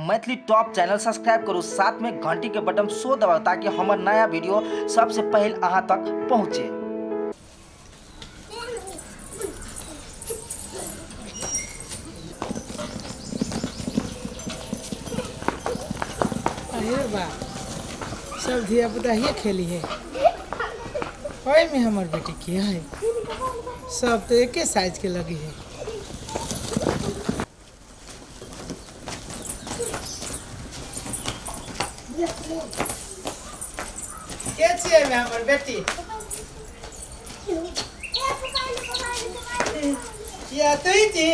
Maithili top channel subscribe करू, साथ में घंटी के बटन सो दबाओ ताकि हमार नया वीडियो सबसे पहले अहाँ तक पहुँचे। अरे बा सब धिया पुता ही खेली है। ओए में हमार बेटी की है, सब तो एके साइज के लगी है। के छिए में हमार बेटी? या तू ही थी?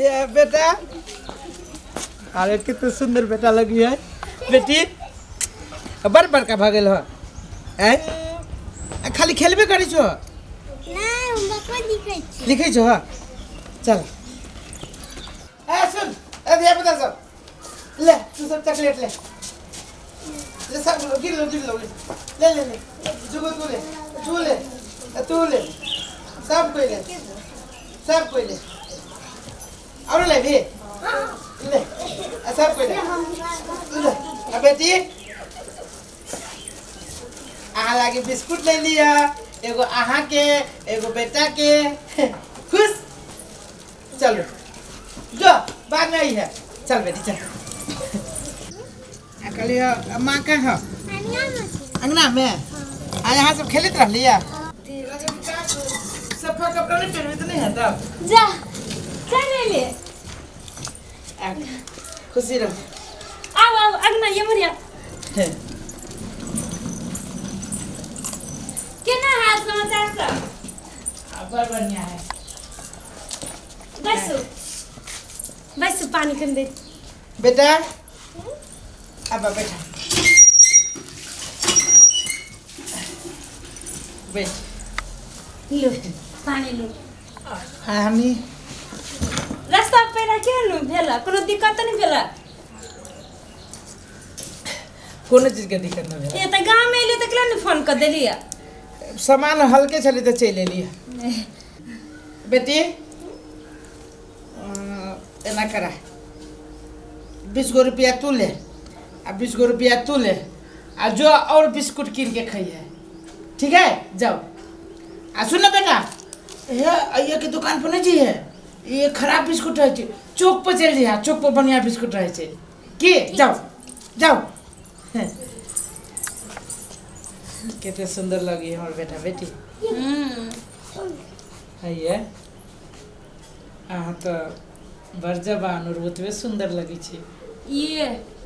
या बेटा? अरे कितनी सुंदर बेटा लगी है बेटी। बड़ बड़का भगल हो खाली खेलबे करी छो? लिखे छो? चल सुन धिया पुता सब ले, तू सब चॉकलेट ले सब गिर लो ले ले ले जुगो तू ले सब कोई ले और ले भी ले सब कोई ले। बेटी आहा लागे बिस्कुट ले लिया, एगो आहा के एगो बेटा के। खुश? चलो जो बाद में आई है। चल बेटी चल। कहलिए माँ का है अंगना में आ यहाँ सब खेलते रह लिया। सफा कपड़ा नहीं पहनवे तो नहीं है तब जा ले ले। खुशी रहो। आओ अंगना ये मरिया केना हाल समाचार सब? बड़ बढ़िया है। बस पानी कर दे बेटा। अब बैठा बैठ लो पानी लो। हमी रास्ता पेरा केहन भेला? कोनो दिक्कत नहीं भेला? कोनो चीज के दिक्कत नहीं भेला। ये त गांव में एले त केला नहीं फोन कर देलिया? सामान हल्के चले तो चले लिया। बेटी एना करा 20 गो रुपया तू ले आ 20 गो रुपया तू ले आ जो और बिस्कुट कीन के खाइए, ठीक है? जाओ। आ सुन बेटा, ये के दुकान पर नहीं जाइए, ये खराब बिस्कुट रहे, चौक पर चल जाइए, चौक पर बढ़िया बिस्कुट रहे की। जाओ कितने सुंदर लगी हमारे बेटा बेटी। है अहाँ तो बड़ जवान और ओतबे सुंदर लगी छी। ये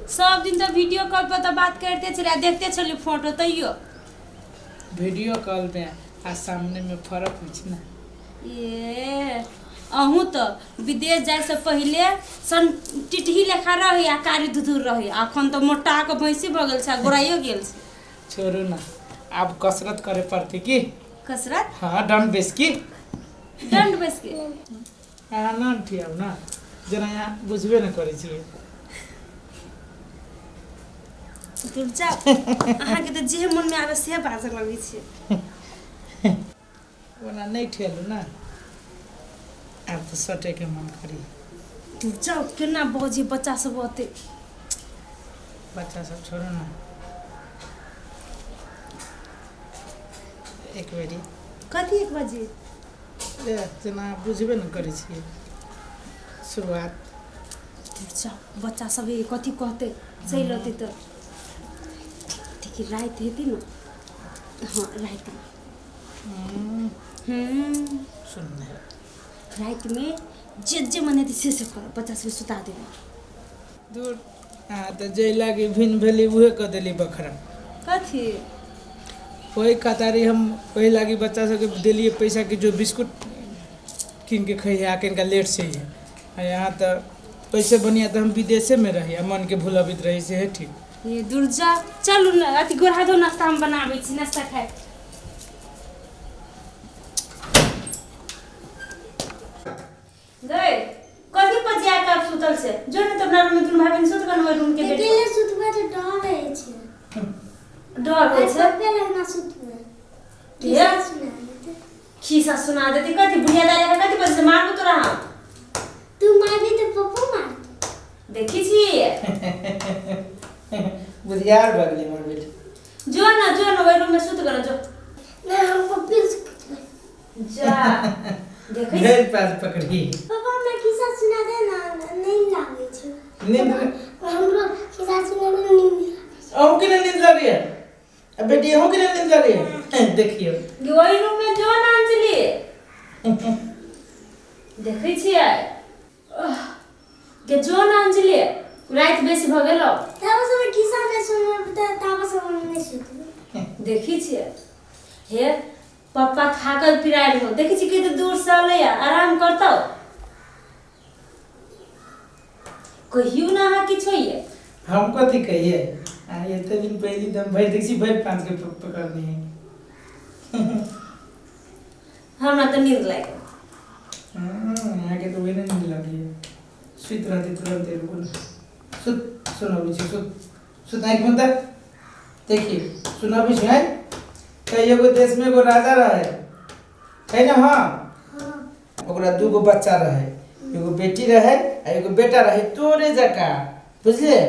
सब दिन तो वीडियो कॉल पर तो बात करते चले, देखते चले फोटो तैयो। वीडियो कॉल में आ सामने में फर्क हो छै ना। ये अहूँ तो विदेश जाए से पहले सन टिटही लेखा रही आ कारी धुधुर रही, अखन तो मोटा के भैंसी भ गेल छै, गोराइयो गेल छै। छोड़ू ना, अब कसरत करे पड़ती की। कसरत? हाँ दंड बेस की। दंड बेस के ना ठियाउ ना, जना यहाँ बुझबे न करे छिए। दूर जाओ अहाँ के तो जे मन में आवे से बाजे लगे छै। ओना नहीं ठेलू ना, अब तो सटे के मन करी। दूर जाओ केना बजे बच्चा सब होते। बच्चा सब छोड़ो ना, एक बेरी कथी 1 बजे? जना बुझबे न करे छिए शुरुआत। दूर जाओ बच्चा सब कथी कहते सही रहते तो ठीक रात हेती ना। हाँ रात में सुन रात में जे मन हेती से कर, बच्चा सब सुता देबे। दूर तो जे लागी भिन भेली उहे क देली बखरा। कथी? वही कतारी हम वही लागी बच्चा सबके दिलिए पैसा के जो बिस्कुट किन के खाइए आके इनका लेट से ही है। यहाँ तो पैसे बनिया तो हम विदेशे में रही, मन के भूलबित रही से है ठीक। ये दूर जा चलू ना, अति गोरा दो नाश्ता हम बनाबै छी, नाश्ता खाए। गए कथी पर जा के आप सुतल से जो ने तो अपना रूम में तुम भाभी सुत गन रूम के बेड अकेले सुतबा तो डर रहे छै। डर होय छै पप्पे लगना सुतबे ये खीसा सुना देती कथी बुढ़िया दाई कथी पर से मारबो तोरा हम। तू मारबी तो पप्पो मार। देखी छी बुधियार बगली मोर बेटी। जो ना वही रूम में सुत कर जो। नहीं हमको बिस्कुट दे। जा देखै मेरे पास पकड़ी। पापा मैं किस्सा सुना दे ना नींद लागे छे। नींद हमरो किस्सा सुना दे नींद लागे छे। अहू के नींद लगी है। अब बेटी अहू के नींद लगी है। देखियो वही रूम में जो ना अंजलि देखै छियै के जो ना अंजलि रात बेसी भ गेलो तब से मैं किस्सा नहीं सुने तब से मैं नहीं सुनती। देखै छियै हे पापा थाकल पिरायल हो देखै छी कते दूर से अलै आराम करतौ कहियो ना हा किछो ये हम कथी कहिए ये तो दिन पहली दम भर देखी भर 5 के पकड़नी है। हमरा त नींद लाग आगे तो वही नींद लगी है। सुत रहते तुरंत रुको सुत सुनो भी सुत आँख बंद कर। देखिए सुनो भी सुनाई कहियो को देश में एगो राजा रहे है ना। हाँ ओकरा दूगो बच्चा रहे एगो बेटी रहे आ एगो बेटा रहे तोरे जका बुझले।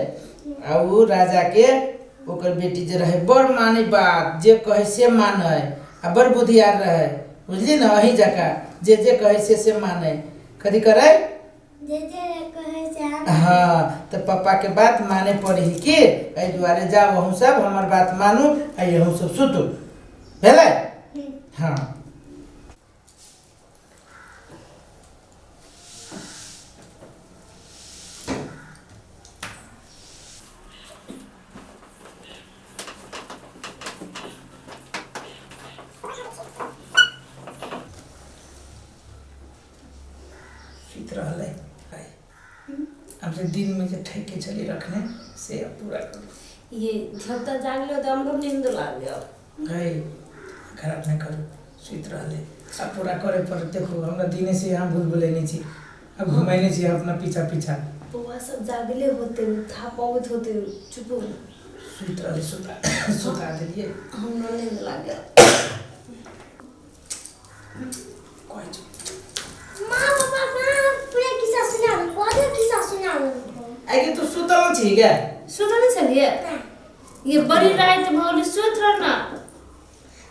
आ वो राजा के ओकर बेटी जे रहे बड़ माने बात जे कहे से माने आ बड़ बुधियार रहे बुझली ना। अही जका जे कहे से माने कथी करे जे कहे से हाँ तो पापा के बात माने पड़ी कि एहि दुआरे जाओ वहू सब हमर बात मानू आ यहू सब सुतू भेले। हाँ सुत रहले हमसे दिन में जे ठेके चली रखने से अब पूरा करो। ये झपता जागलो त हमरो नींद लाग्यो है खराब नहीं करो सुत रहले अब पूरा करे पर देखो हमरा दिने से यहाँ भूल बोलेनी छी अब घुमाइने छी अपना पीछा बउआ सब जागले होते था पावत होते चुप हो सुत रहले सुता देलिए हमरो नींद लाग्यो कोई माँ पापा ना पूरा किस्सा सुना दो बहुत किस्सा सुना दो। आगे तो सुतल छी क्या सुत नहीं चलिए ये बड़ी रात भौली सुत रहना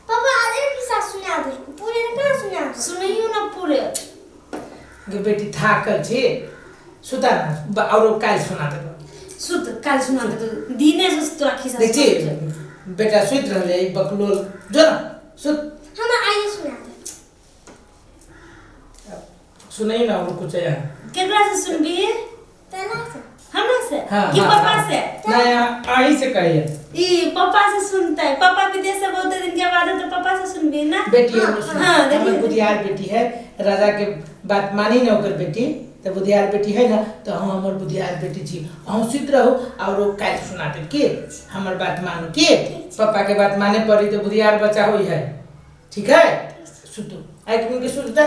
पापा आधे किस्सा सुना दो पूरे ना सुना दो। सुनियो ना पूरे गे बेटी थाकल छी सुता ना और काल सुना देबो सुत काल सुना दे तो दिने से तोरा खिसा देखी बेटा सुत रहले बकलोल जो ना सुत हम आइए सुना दो। सुनाई ना और कुछ है केकरा से सुनबी पहला से हमरा से हाँ, कि हाँ, पापा हाँ। से ना आई से कहिए ई पापा से सुनता है पापा विदेश से बहुत दिन के बाद है तो पापा से सुनबी ना बेटी हाँ, देखिए। हमर बुधियार बेटी है राजा के बात मानी ना ओकर बेटी तो बुधियार बेटी है ना तो हम हमर बुधियार बेटी छी हम सुत रहो और वो काल सुना दे के हमर बात मानो के पापा के बात माने पड़ी तो बुधियार बच्चा होई है ठीक है सुतो आई के सुनता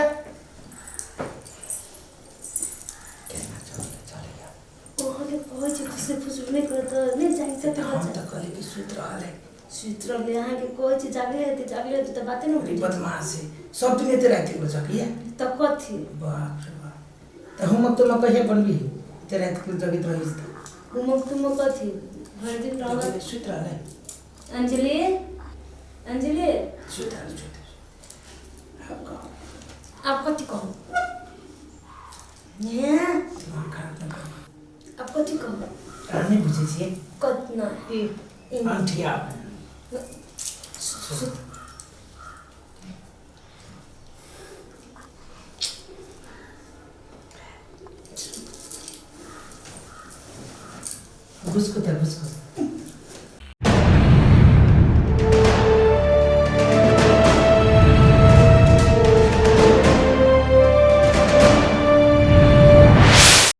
ओहले बहुत खुशी खुशी नहीं करता नहीं जाई तो हम तो कहले कि सुत रहले सूत्र ले यहाँ के कोई चीज जागले तो बातें न बड़ी बदमाश है सब दिन एते रात को जगिए तो कथी बाप रे बाप तो हम तो न कहिए बनबी ते रात को जगित रहिस त घुमक तुम कथी भर दिन रहल सुत रहले अंजलि अंजलि सुत रहले आप कथी कहू ने दिमाग खराब न कर आप कथी कहू हामी बुझे छिए कत न ए अंठिया घुसको त घुसको